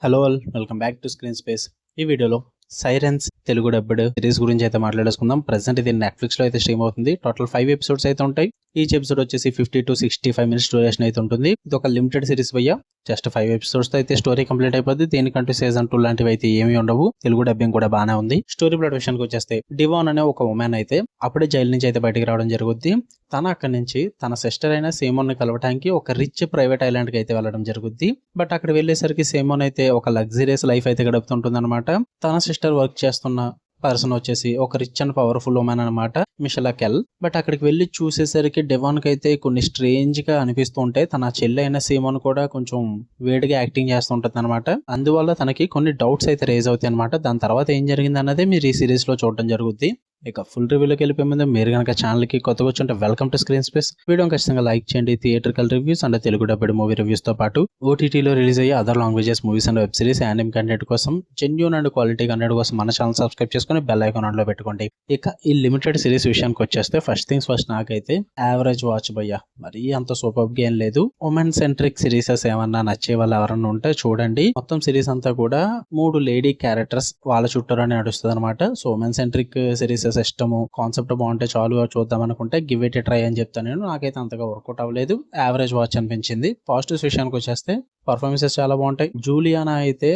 Hello all, welcome back to screen space. ఈ వీడియోలో sirens Telugu dubbed series గురించి అయితే మాట్లాడేసుకుందాం. ప్రెసెంట్ ఇది నెట్ఫ్లిక్స్ లో అయితే స్ట్రీమ్ అవుతుంది. టోటల్ 5 ఎపిసోడ్స్ అయితే ఉంటాయి. ఈచ్ ఎపిసోడ్ వచ్చేసి 50 to 65 మినిట్స్ డ్యూరేషన్ అయితే ఉంటుంది. ఇది ఒక లిమిటెడ్ సిరీస్ భయ్య. జస్ట్ 5 ఎపిసోడ్స్ తో అయితే స్టోరీ కంప్లీట్ అయిపోద్ది. దీనికంటూ సీజన్ 2 లాంటివి అయితే ఏమీ ఉండవు. తెలుగు డబ్బింగ్ కూడా బాగానే ఉంది. స్టోరీ ప్లాట్ విషయానికి వచ్చేస్తే డివాన్ అనే ఒక ఉమెన్ అయితే అప్పుడే జైలు నుంచి అయితే బయటికి రావడం జరుగుద్ది. తన అక్కడి నుంచి తన సిస్టర్ అయిన సేమోన్ ని కలవడానికి ఒక రిచ్ ప్రైవేట్ ఐలాండ్ కి అయితే వెళ్ళడం జరుగుద్ది. బట్ అక్కడ వెళ్ళేసరికి సేమోన్ అయితే ఒక లగ్జరియస్ లైఫ్ అయితే గడుపుతుంటుంది అనమాట. తన సిస్టర్ వర్క్ చేస్తున్న పర్సన్ వచ్చేసి ఒక రిచ్ అండ్ పవర్ఫుల్ ఉమెన్ అనమాట, మిషెలా కెల్. బట్ అక్కడికి వెళ్ళి చూసేసరికి డివాన్ కి అయితే కొన్ని స్ట్రేంజ్ గా అనిపిస్తూ ఉంటాయి. తన చెల్లి అయిన సీమోన్ కూడా కొంచెం వేడిగా యాక్టింగ్ చేస్తుంటది అనమాట. అందువల్ల తనకి కొన్ని డౌట్స్ అయితే రేజ్ అవుతాయి అనమాట. దాని తర్వాత ఏం జరిగింది అన్నదే మీరు ఈ సిరీస్ లో చూడడం జరుగుద్ది. ఇక ఫుల్ రివ్యూలోకి వెళ్ళిపోయే ముందు మీరు కనుక ఛానల్కి కొత్తగా వచ్చుంటే welcome to screen space. Video ఖచ్చితంగా లైక్ చేయండి. Theatrical reviews and Telugu dubbed movie reviews తో పాటు ఓటీటీలో రిలీజ్ అయ్యే other languages movies and web series anime content కోసం జెన్యూన్ అండ్ క్వాలిటీ కంటెంట్ కోసం మన ఛానల్ సబ్స్క్రైబ్ చేసుకుని బెల్ ఐకాన్ ఆన్ లో పెట్టుకోండి. ఇక ఈ లిమిటెడ్ సిరీస్ విషయానికి వచ్చేస్తే ఫస్ట్ థింగ్స్ ఫస్ట్, నాకైతే యావరేజ్ వాచ్ భయ్యా. మరీ అంత సూపర్ గా ఏం లేదు. ఉమెన్ సెంట్రిక్ సిరీసెస్ ఏమన్నా నచ్చే వాళ్ళు ఎవరన్నా ఉంటే చూడండి. మొత్తం సిరీస్ అంతా కూడా 3 లేడీ క్యారెక్టర్స్ వాళ్ళ చుట్టూరానే నడుస్తుంది అనమాట. సో ఉమెన్ సెంట్రిక్ సిరీసెస్ ఇష్టము, కాన్సెప్ట్ బాగుంటే చాలు చూద్దాం అనుకుంటే గివ్ ఇట్ ట్రై అని చెప్తాను నేను. నాకైతే అంతగా వర్కౌట్ అవ్వలేదు. యావరేజ్ వాచ్ అనిపించింది. పాజిటివ్స్ విషయానికి వచ్చేస్తే పర్ఫార్మెన్సెస్ చాలా బాగుంటాయి. జూలియానా అయితే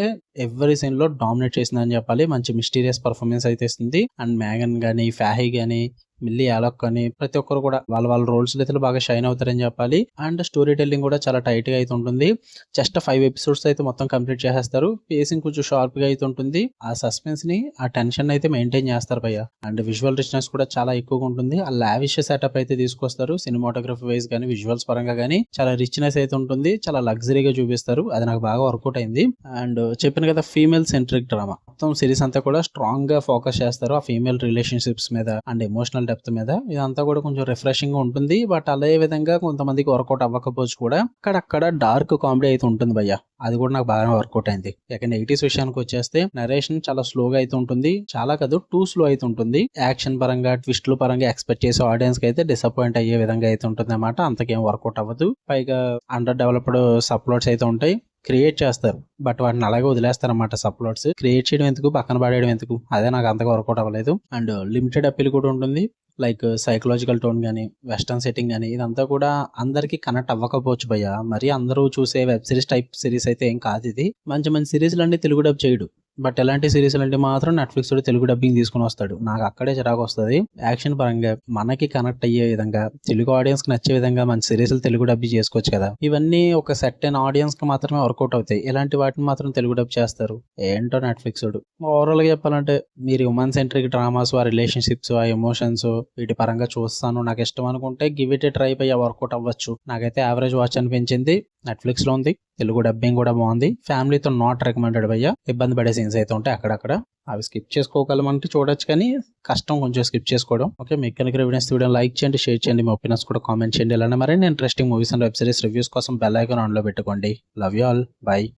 ఎవ్రీ సీన్ లో డామినేట్ చేసిందని చెప్పాలి. మంచి మిస్టీరియస్ పర్ఫార్మెన్స్ అయితే ఇస్తుంది. అండ్ మ్యాగన్ గానీ, ఫ్యాహీ గానీ, మిల్లీ యాలక్ కానీ ప్రతి ఒక్కరు కూడా వాళ్ళ రోల్స్ అయితే బాగా షైన్ అవుతారని చెప్పాలి. అండ్ స్టోరీ టెల్లింగ్ కూడా చాలా టైట్ గా అయితే ఉంటుంది. జస్ట్ 5 ఎపిసోడ్స్ అయితే మొత్తం కంప్లీట్ చేసేస్తారు. పేసింగ్ కొంచెం షార్ప్ గా అయితే ఉంటుంది. ఆ సస్పెన్స్ ని, ఆ టెన్షన్ అయితే మెయింటైన్ చేస్తారు భయ్య. అండ్ విజువల్ రిచ్నెస్ కూడా చాలా ఎక్కువగా ఉంటుంది. ఆ లావిష్ సెటప్ అయితే తీసుకొస్తారు. సినిమాటోగ్రఫీ వైజ్ కానీ, విజువల్స్ పరంగా కానీ చాలా రిచ్నెస్ అయితే ఉంటుంది. చాలా లగ్జరీగా చూపిస్తారు. అది నాకు బాగా వర్కౌట్ అయింది. అండ్ చెప్పిన కదా, ఫీమేల్ సెంట్రిక్ డ్రామా. మొత్తం సిరీస్ అంతా కూడా స్ట్రాంగ్ గా ఫోకస్ చేస్తారు ఆ ఫీమేల్ రిలేషన్షిప్స్ మీద అండ్ ఎమోషనల్ డెప్త్ మీద. ఇదంతా కూడా కొంచెం రిఫ్రెషింగ్ గా ఉంటుంది. బట్ అదే విధంగా కొంతమందికి వర్కౌట్ అవ్వకపోవచ్చు కూడా. అక్కడ డార్క్ కామెడీ అయితే ఉంటుంది భయ్య. అది కూడా నాకు బాగా వర్కౌట్ అయింది. ఇక 80s విషయానికి వచ్చేస్తే నరేషన్ చాలా స్లోగా అయితే ఉంటుంది. చాలా కాదు, టూ స్లో అయితే ఉంటుంది. యాక్షన్ పరంగా, ట్విస్ట్లు పరంగా ఎక్స్పెక్ట్ చేసే ఆడియన్స్ కి అయితే డిసప్పాయింట్ అయ్యే విధంగా అయితే ఉంటుంది అనమాట. అంతకేం వర్కౌట్ అవ్వదు. పైగా అండర్ డెవలప్డ్ సప్లోట్స్ అయితే ఉంటాయి. క్రియేట్ చేస్తారు బట్ వాటిని అలాగే వదిలేస్తారన్నమాట. సప్లోట్స్ క్రియేట్ చేయడం ఎందుకు, పక్కన పడేయడం ఎందుకు, అదే నాకు అంతగా వర్కౌట్ అవ్వలేదు. అండ్ లిమిటెడ్ అప్పీల్ కూడా ఉంటుంది. లైక్ సైకలాజికల్ టోన్ కానీ, వెస్టర్న్ సెట్టింగ్ కానీ, ఇదంతా కూడా అందరికి కనెక్ట్ అవ్వకపోవచ్చు భయ్య. మరి అందరూ చూసే వెబ్ సిరీస్ టైప్ సిరీస్ అయితే ఏం కాదు ఇది. మంచి మంచి సిరీస్లు అన్ని తెలుగు డబ్ చేయడు. బట్ ఎలాంటి సిరీస్ అంటే మాత్రం నెట్ఫ్లిక్స్ తెలుగు డబ్బింగ్ తీసుకుని వస్తాడు. నాకు అక్కడే చిరాకు వస్తుంది. యాక్షన్ పరంగా మనకి కనెక్ట్ అయ్యే విధంగా, తెలుగు ఆడియన్స్ కి నచ్చే విధంగా మంచి సిరీస్లు తెలుగు డబ్బింగ్ చేసుకోవచ్చు కదా. ఇవన్నీ ఒక సెట్ అయిన ఆడియన్స్ కి మాత్రమే వర్కౌట్ అవుతాయి. ఇలాంటి వాటిని మాత్రం తెలుగు డబ్ చేస్తారు. ఏంటో నెట్ఫ్లిక్స్ ఓవరాల్ గా చెప్పాలంటే, మీరు హ్యూమన్ సెంట్రిక్ డ్రామాస్, ఆ రిలేషన్షిప్స్, ఆ ఎమోషన్స్ వీటి పరంగా చూస్తాను, నాకు ఇష్టం అనుకుంటే గివ్ ఇట్ ట్రై పై వర్కౌట్ అవ్వచ్చు. నాకైతే యావరేజ్ వాచ్ అనిపించింది. నెట్ఫ్లిక్స్ లో ఉంది. తెలుగు డబ్బింగ్ కూడా బాగుంది. ఫ్యామిలీతో నాట్ రికమెండెడ్ భయ్య. ఇబ్బంది పడే సీన్స్ అయితే ఉంటాయి అక్కడక్కడ. అవి స్కిప్ చేసుకోగలమంటే చూడొచ్చు, కానీ కష్టం కొంచెం స్కిప్ చేసుకోవడం. ఓకే, మీకు కనుక వీడియో లైక్ చేయండి, షేర్ చేయండి, మీ ఒపీనియన్స్ కూడా కామెంట్ చేయండి. ఇలానే మరిన్ని interesting movies and web series reviews కోసం బెల్ ఐకాన్ ఆన్ లో పెట్టుకోండి. Love you all, by.